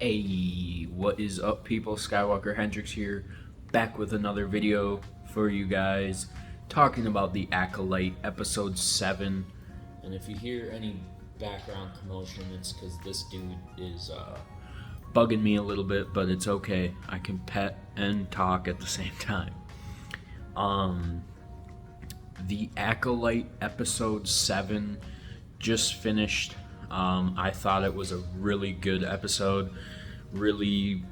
Hey, what is up, people? Skywalker Hendrix here, back with another video for you guys, talking about the Acolyte, episode 7. And if you hear any background commotion, it's because this dude is bugging me a little bit, but it's okay. I can pet and talk at the same time. The Acolyte, episode 7, just finished. I thought it was a really good episode. Really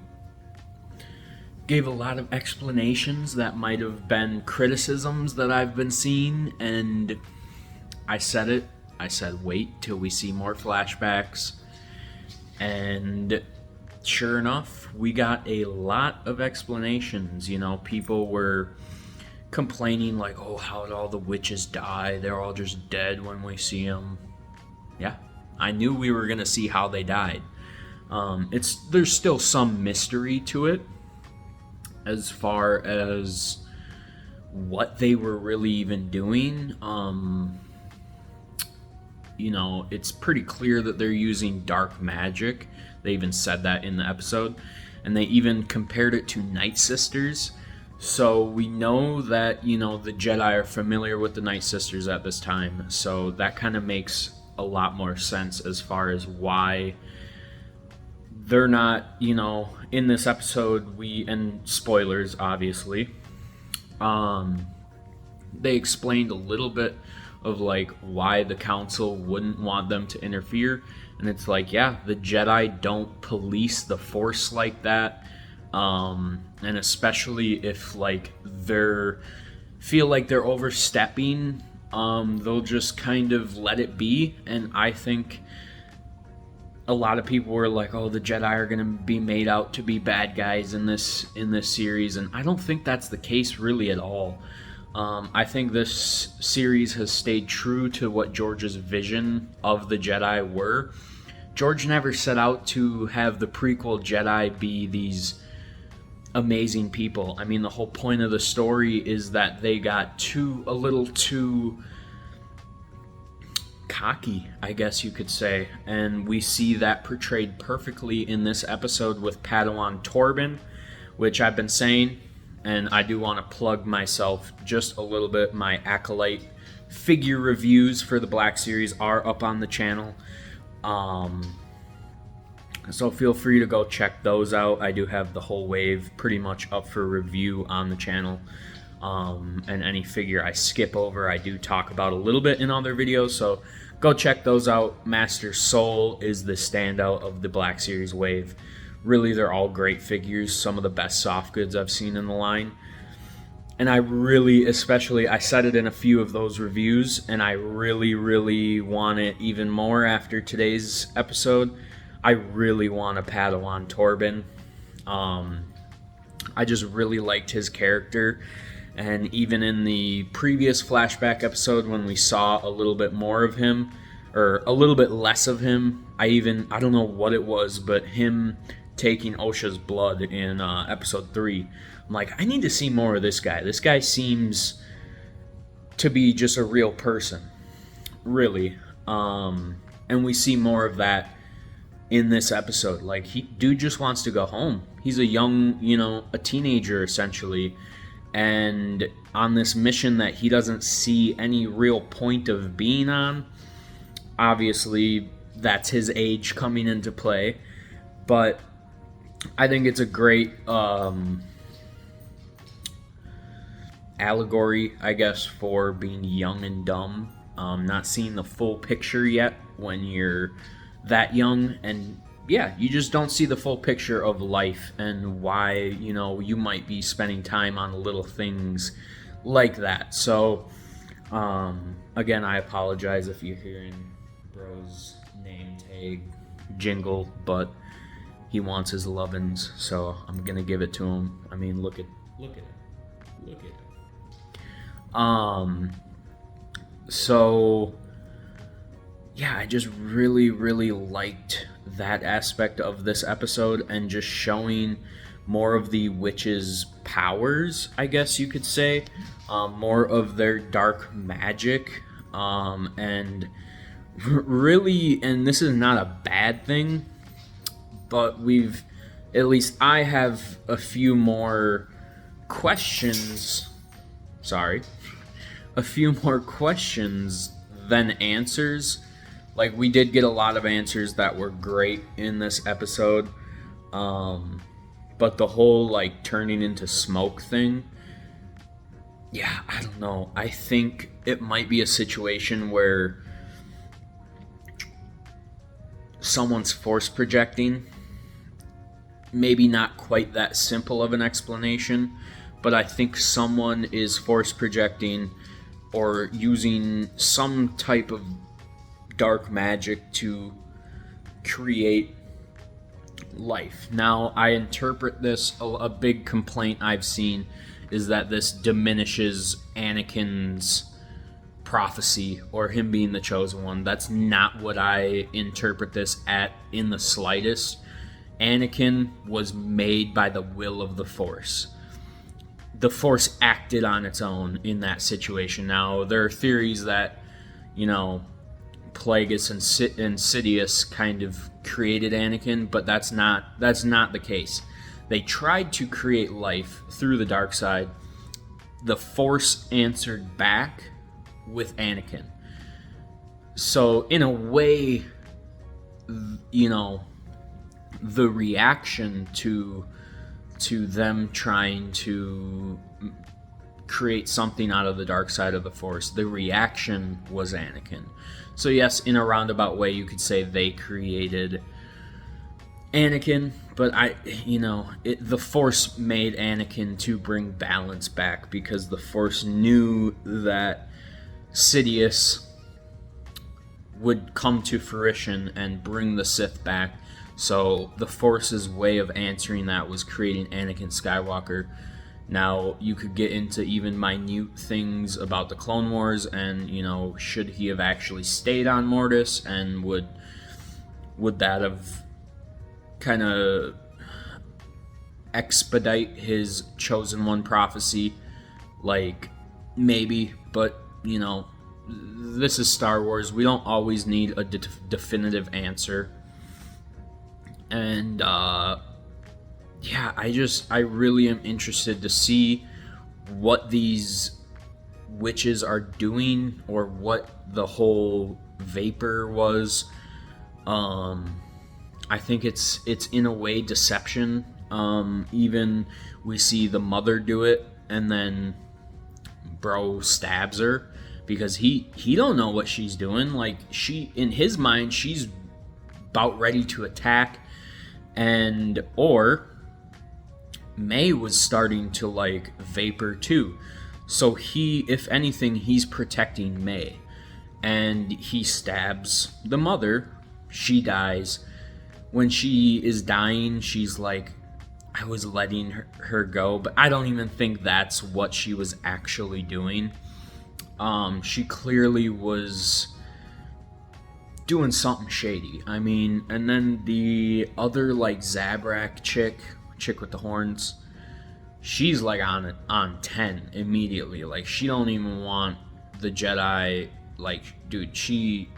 gave a lot of explanations that might have been criticisms that I've been seeing, and I said it. I said, wait till we see more flashbacks. And sure enough, we got a lot of explanations. You know, people were complaining like, oh, how did all the witches die? They're all just dead when we see them. Yeah, I knew we were going to see how they died. There's still some mystery to it as far as what they were really even doing. You know, it's pretty clear that they're using dark magic. They even said that in the episode. And they even compared it to Night Sisters. So we know that, you know, the Jedi are familiar with the Night Sisters at this time. So that kind of makes a lot more sense as far as why they're not, you know, in this episode. And spoilers, obviously, they explained a little bit of like why the council wouldn't want them to interfere. And it's like, yeah, the Jedi don't police the Force like that. And especially if like feel like they're overstepping, they'll just kind of let it be. And I think a lot of people were like, oh, the Jedi are going to be made out to be bad guys in this series, and I don't think that's the case really at all. I think this series has stayed true to what George's vision of the Jedi were. George never set out to have the prequel Jedi be these amazing people. I mean, the whole point of the story is that they got a little too cocky, I guess you could say, and we see that portrayed perfectly in this episode with Padawan Torben, which I've been saying, and I do want to plug myself just a little bit. My Acolyte figure reviews for the Black Series are up on the channel, so feel free to go check those out. I do have the whole wave pretty much up for review on the channel. And any figure I skip over, I do talk about a little bit in other videos, so go check those out. Master Soul is the standout of the Black Series wave. Really, they're all great figures, some of the best soft goods I've seen in the line. And I really, especially, I said it in a few of those reviews, and I really, really want it even more after today's episode. I really want a Padawan Torben. I just really liked his character. And even in the previous flashback episode, when we saw a little bit more of him, or a little bit less of him, I don't know what it was, but him taking Osha's blood in episode 3, I'm like, I need to see more of this guy. This guy seems to be just a real person, really. And we see more of that in this episode. Like, dude just wants to go home. He's a young, a teenager, essentially, and on this mission that he doesn't see any real point of being on. Obviously, that's his age coming into play, but I think it's a great allegory, I guess, for being young and dumb, not seeing the full picture yet when you're that young, and yeah, you just don't see the full picture of life and why, you might be spending time on little things like that. So, again, I apologize if you're hearing bro's name tag jingle, but he wants his lovin's, so I'm gonna give it to him. I mean, look at it. So yeah, I just really, really liked that aspect of this episode, and just showing more of the witches' powers, I guess you could say, more of their dark magic, and really, and this is not a bad thing, But at least I have a few more questions. Sorry. A few more questions than answers. Like, we did get a lot of answers that were great in this episode. But the whole, like, turning into smoke thing, yeah, I don't know. I think it might be a situation where someone's force projecting. Maybe not quite that simple of an explanation, but I think someone is force projecting or using some type of dark magic to create life. Now, I interpret this, a big complaint I've seen is that this diminishes Anakin's prophecy or him being the chosen one. That's not what I interpret this at in the slightest. Anakin was made by the will of the Force. The Force acted on its own in that situation. Now, there are theories that, Plagueis and Sidious kind of created Anakin, but that's not the case. They tried to create life through the dark side. The Force answered back with Anakin. So in a way, the reaction to them trying to create something out of the dark side of the Force, the reaction was Anakin. So yes, in a roundabout way, you could say they created Anakin, but the Force made Anakin to bring balance back, because the Force knew that Sidious would come to fruition and bring the Sith back. So the Force's way of answering that was creating Anakin Skywalker. Now, you could get into even minute things about the Clone Wars and, should he have actually stayed on Mortis, and would that have kind of expedite his chosen one prophecy? Like, maybe, but, this is Star Wars. We don't always need a definitive answer. And, I really am interested to see what these witches are doing, or what the whole vapor was. I think it's in a way deception. Even we see the mother do it, and then bro stabs her because he don't know what she's doing. Like, in his mind, she's about ready to attack, or May was starting to like vapor too. So if anything, he's protecting May, and he stabs the mother. She dies. When she is dying, she's like, I was letting her go, but I don't even think that's what she was actually doing. She clearly was doing something shady. I mean, and then the other, like, Zabrak chick with the horns, she's like on 10 immediately. Like, she don't even want the Jedi. Like, dude, she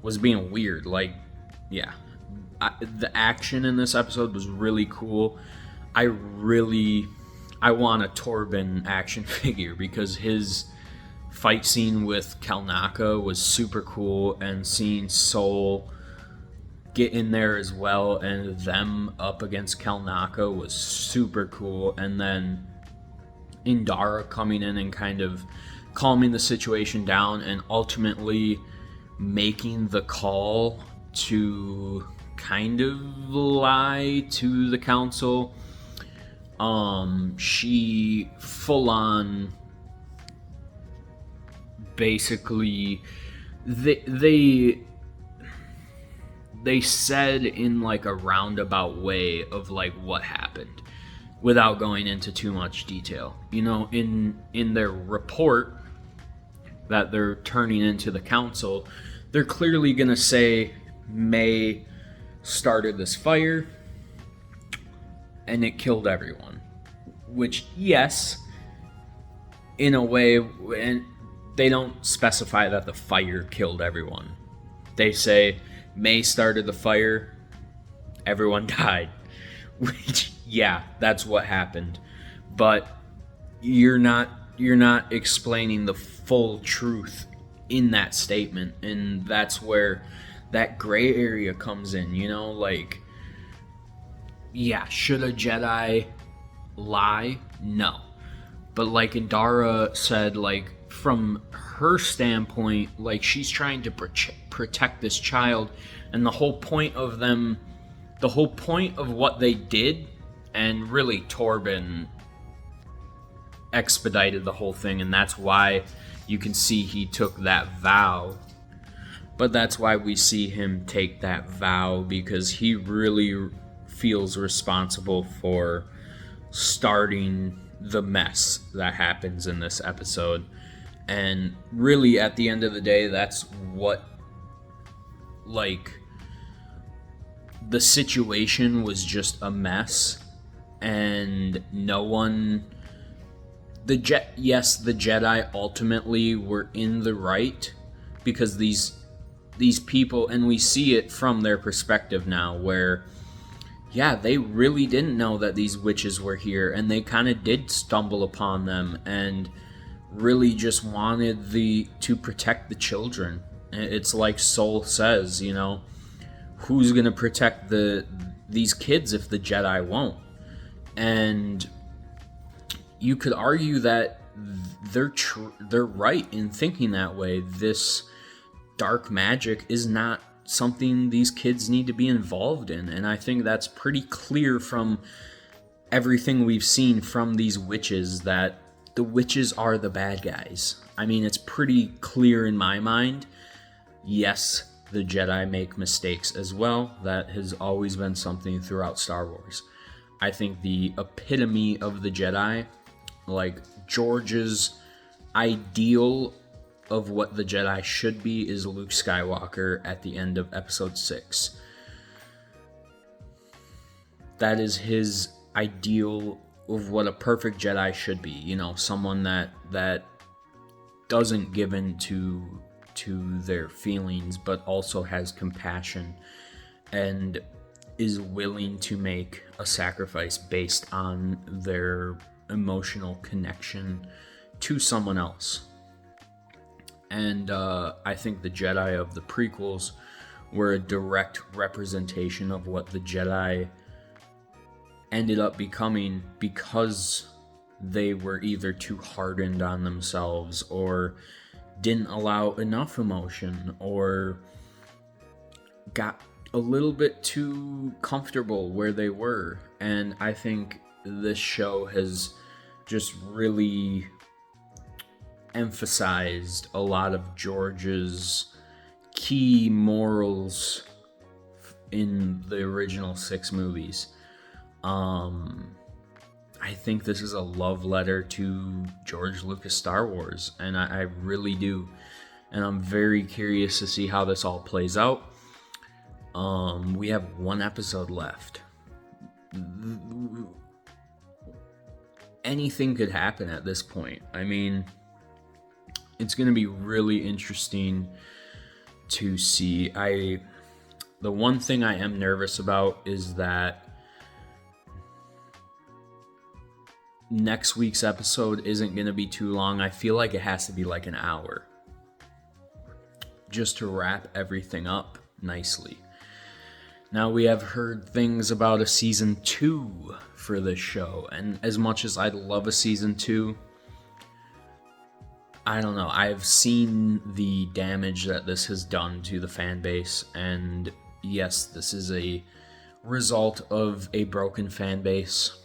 was being weird. Like, yeah. The action in this episode was really cool. I want a Torben action figure, because his fight scene with Kelnaka was super cool, and seeing Soul get in there as well and them up against Kelnaka was super cool. And then Indara coming in and kind of calming the situation down, and ultimately making the call to kind of lie to the council. She full on basically they said in like a roundabout way of like what happened, without going into too much detail. In their report that they're turning into the council, they're clearly gonna say May started this fire and it killed everyone, which, yes, in a way, and they don't specify that the fire killed everyone. They say May started the fire everyone died. Which, yeah, that's what happened. But you're not explaining the full truth in that statement, and that's where that gray area comes in, you know, like, yeah, should a Jedi lie? No. But like Indara said, like, from her standpoint, like, she's trying to protect this child, and the whole point of what they did, and really Torben expedited the whole thing, and that's why you can see he took that vow. But that's why we see him take that vow, because he really feels responsible for starting the mess that happens in this episode. And really, at the end of the day, that's what, like, the situation was just a mess, and no one... the Jedi ultimately were in the right, because these people, and we see it from their perspective now, where, yeah, they really didn't know that these witches were here, and they kind of did stumble upon them, and really just wanted to protect the children. It's like Soul says, you know, who's gonna protect these kids if the Jedi won't? And you could argue that they're right in thinking that way. This dark magic is not something these kids need to be involved in, and I think that's pretty clear from everything we've seen from these witches, that the witches are the bad guys. I mean, it's pretty clear in my mind. Yes, the Jedi make mistakes as well. That has always been something throughout Star Wars. I think the epitome of the Jedi, like George's ideal of what the Jedi should be, is Luke Skywalker at the end of episode 6. That is his ideal of what a perfect Jedi should be. You know, someone that doesn't give in to their feelings, but also has compassion and is willing to make a sacrifice based on their emotional connection to someone else. And I think the Jedi of the prequels were a direct representation of what the Jedi ended up becoming, because they were either too hardened on themselves, or didn't allow enough emotion, or got a little bit too comfortable where they were. And I think this show has just really emphasized a lot of George's key morals in the original 6 movies. I think this is a love letter to George Lucas Star Wars, and I really do. And I'm very curious to see how this all plays out. We have 1 episode left. Anything could happen at this point. I mean, it's going to be really interesting to see. The one thing I am nervous about is that next week's episode isn't going to be too long. I feel like it has to be like an hour, just to wrap everything up nicely. Now, we have heard things about a season 2 for this show, and as much as I'd love a season 2, I don't know. I've seen the damage that this has done to the fan base, and yes, this is a result of a broken fan base,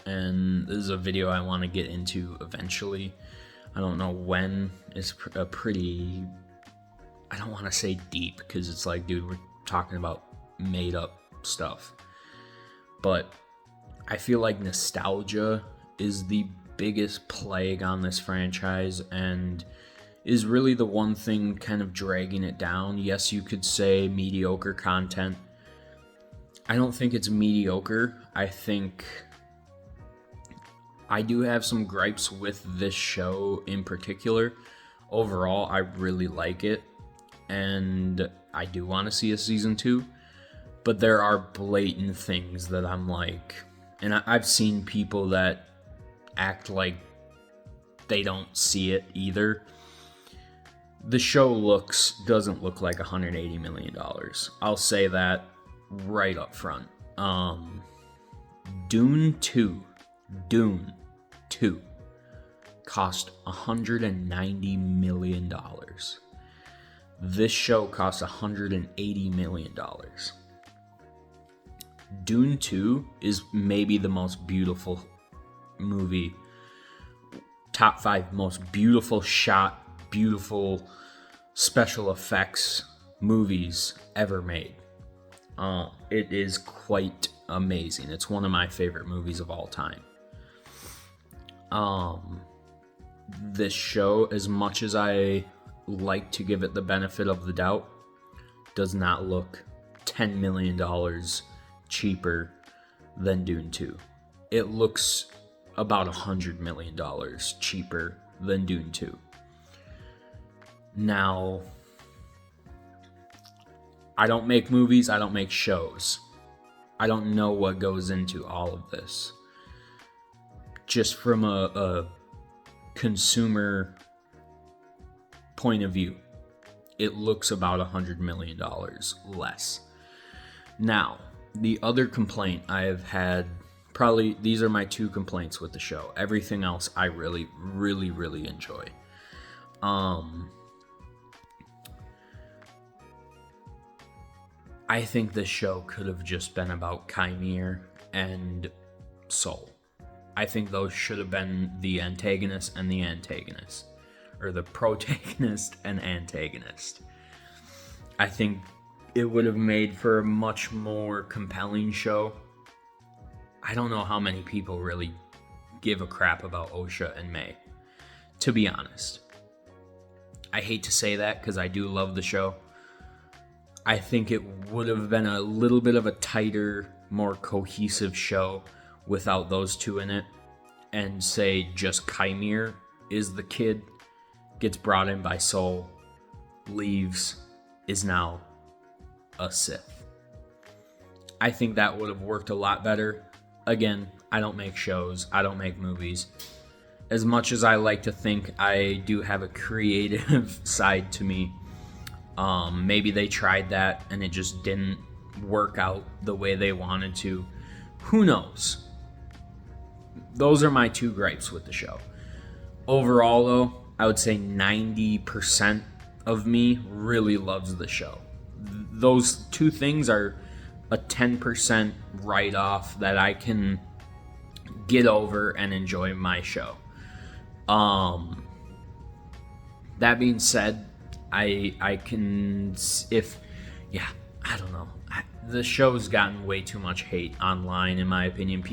and this is a video I want to get into eventually. I don't know when. It's a pretty, I don't want to say deep, because it's like, dude, we're talking about made up stuff, but I feel like nostalgia is the biggest plague on this franchise, and is really the one thing kind of dragging it down. Yes, you could say mediocre content. I don't think it's mediocre. I think I do have some gripes with this show in particular. Overall, I really like it, and I do want to see a season 2. But there are blatant things that I'm like, and I've seen people that act like they don't see it either. The show doesn't look like $180 million. I'll say that right up front. Dune 2 cost $190 million. This show cost $180 million. Dune 2 is maybe the most beautiful movie, top 5 most beautiful shot, beautiful special effects movies ever made. It is quite amazing. It's one of my favorite movies of all time. This show, as much as I like to give it the benefit of the doubt, does not look $10 million cheaper than Dune 2. It looks about $100 million cheaper than Dune 2. Now, I don't make movies, I don't make shows. I don't know what goes into all of this. Just from a consumer point of view, it looks about $100 million less. Now, the other complaint I have had, probably these are my 2 complaints with the show. Everything else I really, really, really enjoy. I think this show could have just been about Chimere and Soul. I think those should have been the antagonist and the antagonist. Or the protagonist and antagonist. I think it would have made for a much more compelling show. I don't know how many people really give a crap about Osha and May, to be honest. I hate to say that because I do love the show. I think it would have been a little bit of a tighter, more cohesive show without those 2 in it, and say just Chimere is the kid, gets brought in by Soul, leaves, is now a Sith. I think that would have worked a lot better. Again, I don't make shows, I don't make movies. As much as I like to think I do have a creative side to me, maybe they tried that and it just didn't work out the way they wanted to. Who knows? Those are my 2 gripes with the show. Overall, though, I would say 90% of me really loves the show. Those 2 things are a 10% write-off that I can get over and enjoy my show. That being said, I can, I don't know. The show's gotten way too much hate online, in my opinion.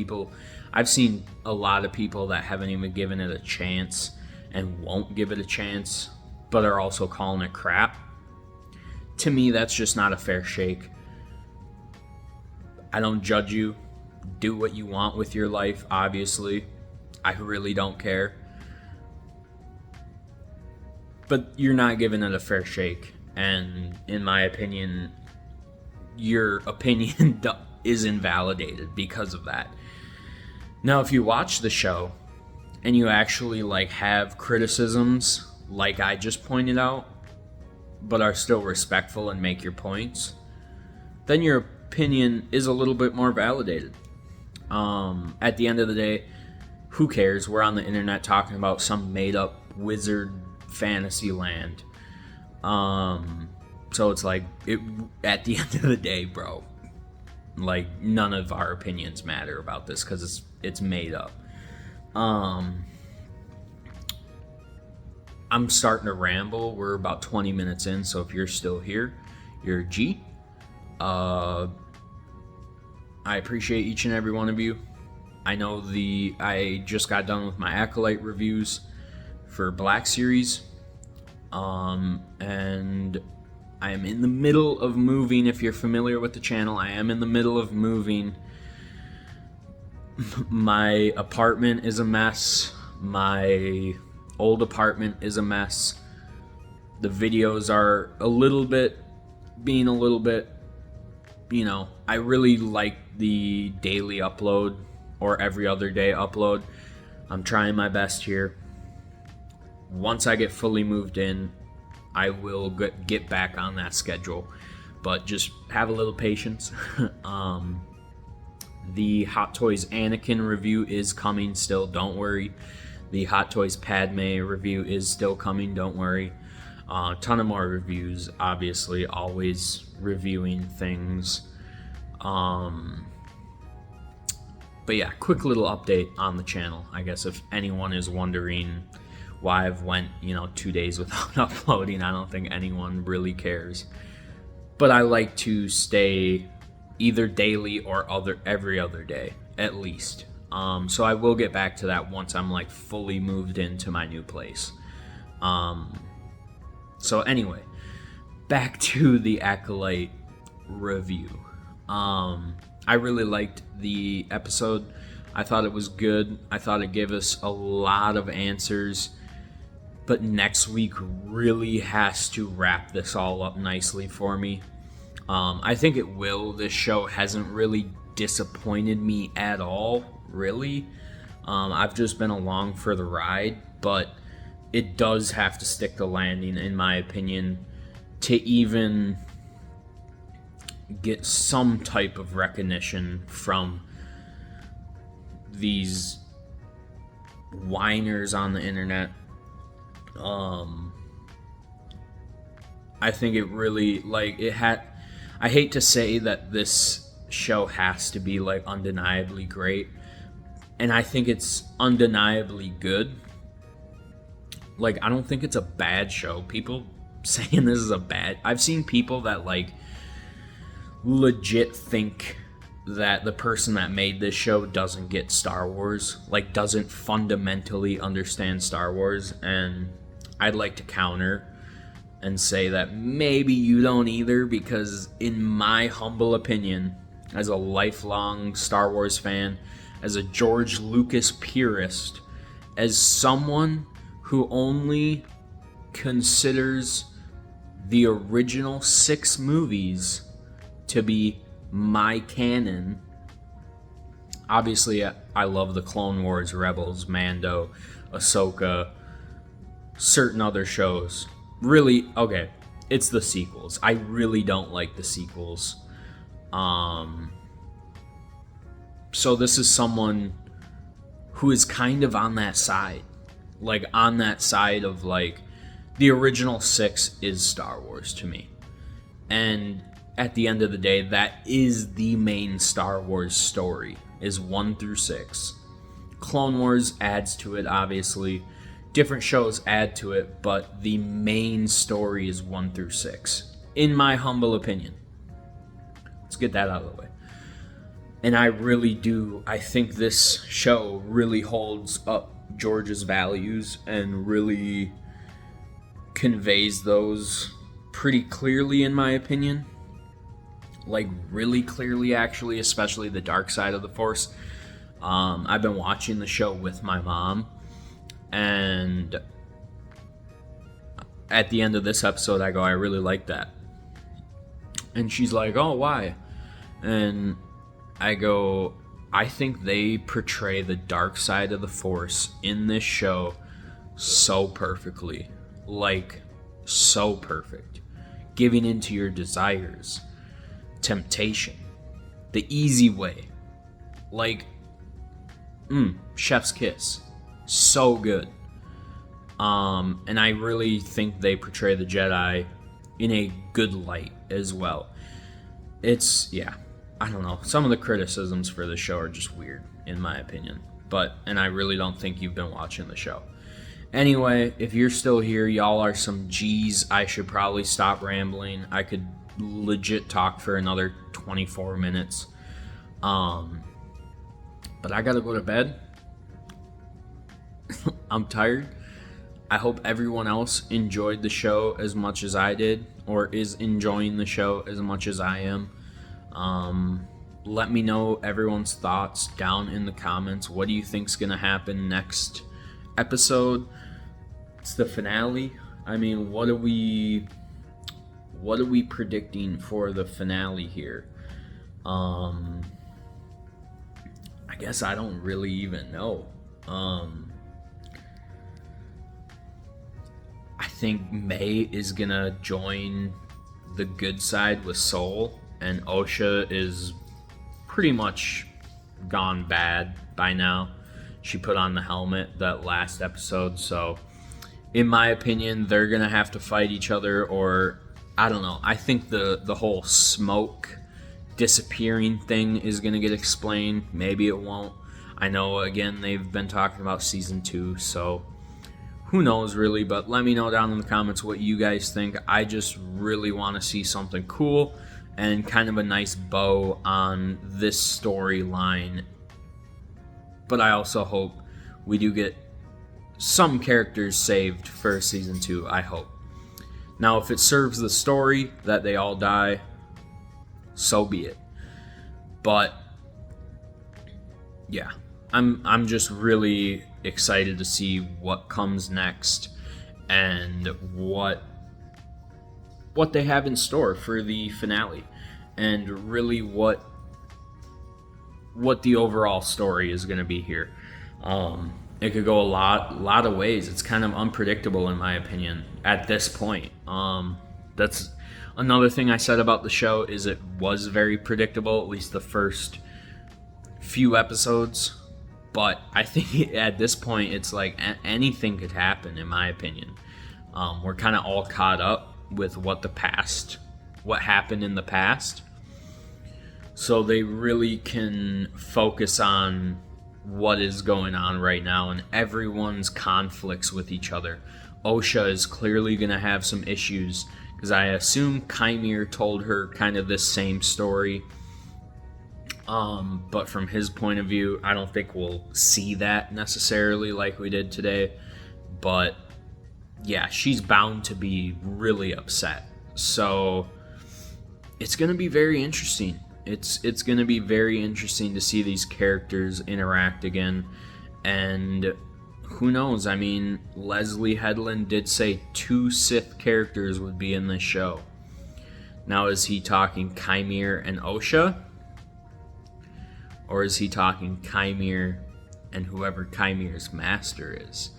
I've seen a lot of people that haven't even given it a chance and won't give it a chance, but are also calling it crap. To me, that's just not a fair shake. I don't judge you. Do what you want with your life, obviously. I really don't care. But you're not giving it a fair shake. And in my opinion, your opinion is invalidated because of that. Now, if you watch the show and you actually have criticisms like I just pointed out, but are still respectful and make your points, then your opinion is a little bit more validated. At the end of the day, who cares? We're on the internet talking about some made-up wizard fantasy land. So it's at the end of the day, bro, none of our opinions matter about this because it's made up. I'm starting to ramble. We're about 20 minutes in, so if you're still here, you're a G. I appreciate each and every one of you. I know I just got done with my Acolyte reviews for Black Series. And I am in the middle of moving. If you're familiar with the channel, I am in the middle of moving. My apartment is a mess. My old apartment is a mess. The videos are being a little bit I really like the daily upload or every other day upload. I'm trying my best here. Once I get fully moved in, I will get back on that schedule. But just have a little patience. The Hot Toys Anakin review is coming still, don't worry. The Hot Toys Padme review is still coming, don't worry. A ton of more reviews, obviously, always reviewing things. But yeah, quick little update on the channel. I guess if anyone is wondering why I've went 2 days without uploading, I don't think anyone really cares. But I like to stay either daily or every other day at least. So I will get back to that once I'm like fully moved into my new place. So anyway, back to the Acolyte review. I really liked the episode. I thought it was good. I thought it gave us a lot of answers. But next week really has to wrap this all up nicely for me. I think it will. This show hasn't really disappointed me at all, really. I've just been along for the ride, but it does have to stick the landing, in my opinion, to even get some type of recognition from these whiners on the internet. I think it really, I hate to say that this show has to be undeniably great, and I think it's undeniably good. I don't think it's a bad show. People saying this is I've seen people that legit think that the person that made this show doesn't get Star Wars, doesn't fundamentally understand Star Wars, and I'd like to counter and say that maybe you don't either, because in my humble opinion, as a lifelong Star Wars fan, as a George Lucas purist, as someone who only considers the original 6 movies to be my canon. Obviously, I love the Clone Wars, Rebels, Mando, Ahsoka, certain other shows. Really, okay, it's the sequels. I really don't like the sequels. So this is someone who is kind of on that side. On that side of the original 6 is Star Wars to me. And at the end of the day, that is the main Star Wars story, is 1 through 6. Clone Wars adds to it, obviously. Different shows add to it, but the main story is 1 through 6, in my humble opinion. Let's get that out of the way. And I really do. I think this show really holds up George's values and really conveys those pretty clearly, in my opinion. Really clearly, actually, especially the dark side of the Force. I've been watching the show with my mom, and at the end of this episode, I go, I really like that. And she's like, oh, why? And I go, I think they portray the dark side of the Force in this show so perfectly. So perfect. Giving into your desires. Temptation. The easy way. Chef's kiss. So good. And I really think they portray the Jedi in a good light as well. I don't know. Some of the criticisms for the show are just weird, in my opinion. And I really don't think you've been watching the show. Anyway, if you're still here, y'all are some G's. I should probably stop rambling. I could legit talk for another 24 minutes. But I gotta go to bed. I'm tired. I hope everyone else enjoyed the show as much as I did, or is enjoying the show as much as I am. Let me know everyone's thoughts down in the comments. What do you think's gonna happen next episode? It's the finale. I mean, what are we predicting for the finale here? I guess I don't really even know. I think May is gonna join the good side with Soul, and Osha is pretty much gone bad by now. She put on the helmet that last episode, so in my opinion, they're gonna have to fight each other, or I don't know. I think the whole smoke disappearing thing is gonna get explained. Maybe it won't. I know, again, they've been talking about season 2, so who knows really, but let me know down in the comments what you guys think. I just really want to see something cool and kind of a nice bow on this storyline. But I also hope we do get some characters saved for season 2, I hope. Now, if it serves the story that they all die, so be it. But yeah, I'm just really excited to see what comes next and what they have in store for the finale, and really what the overall story is going to be here. It could go a lot of ways. It's kind of unpredictable in my opinion at this point. That's another thing I said about the show, is it was very predictable, at least the first few episodes. But I think at this point, it's like anything could happen, in my opinion. We're kind of all caught up with what happened in the past. So they really can focus on what is going on right now and everyone's conflicts with each other. Osha is clearly going to have some issues, because I assume Chimere told her kind of this same story. But from his point of view, I don't think we'll see that necessarily like we did today. But yeah, she's bound to be really upset. So it's going to be very interesting. It's going to be very interesting to see these characters interact again. And who knows? I mean, Leslie Headland did say 2 Sith characters would be in this show. Now, is he talking Chimere and Osha? Or is he talking Chimere and whoever Chimere's master is?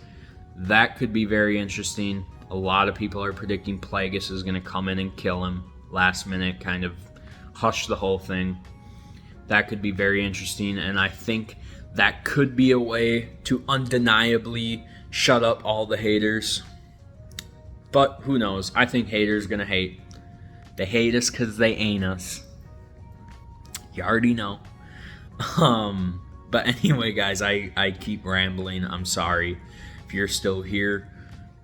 That could be very interesting. A lot of people are predicting Plagueis is going to come in and kill him last minute, kind of hush the whole thing. That could be very interesting, and I think that could be a way to undeniably shut up all the haters. But who knows? I think haters going to hate. They hate us because they ain't us. You already know. But anyway, guys, I keep rambling. I'm sorry. If you're still here,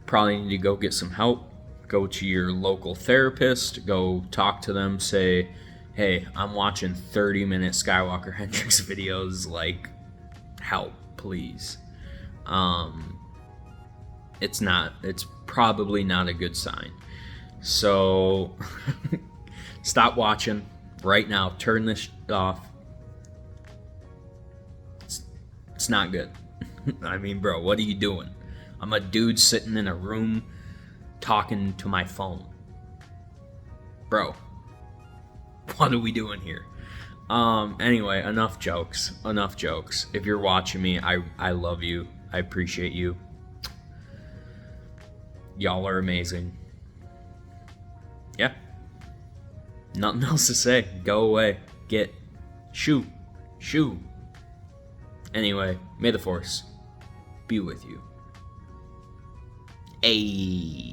probably need to go get some help. Go to your local therapist. Go talk to them. Say, hey, I'm watching 30-minute Skywalker Hendrix videos. Like, help, please. It's probably not a good sign. So, stop watching right now. Turn this off. It's not good. I mean, bro, what are you doing? I'm a dude sitting in a room talking to my phone. Bro, what are we doing here? Anyway, enough jokes. If you're watching me, I love you. I appreciate you. Y'all are amazing. Yeah. Nothing else to say. Go away. Shoo. Anyway, may the Force be with you. Ayy.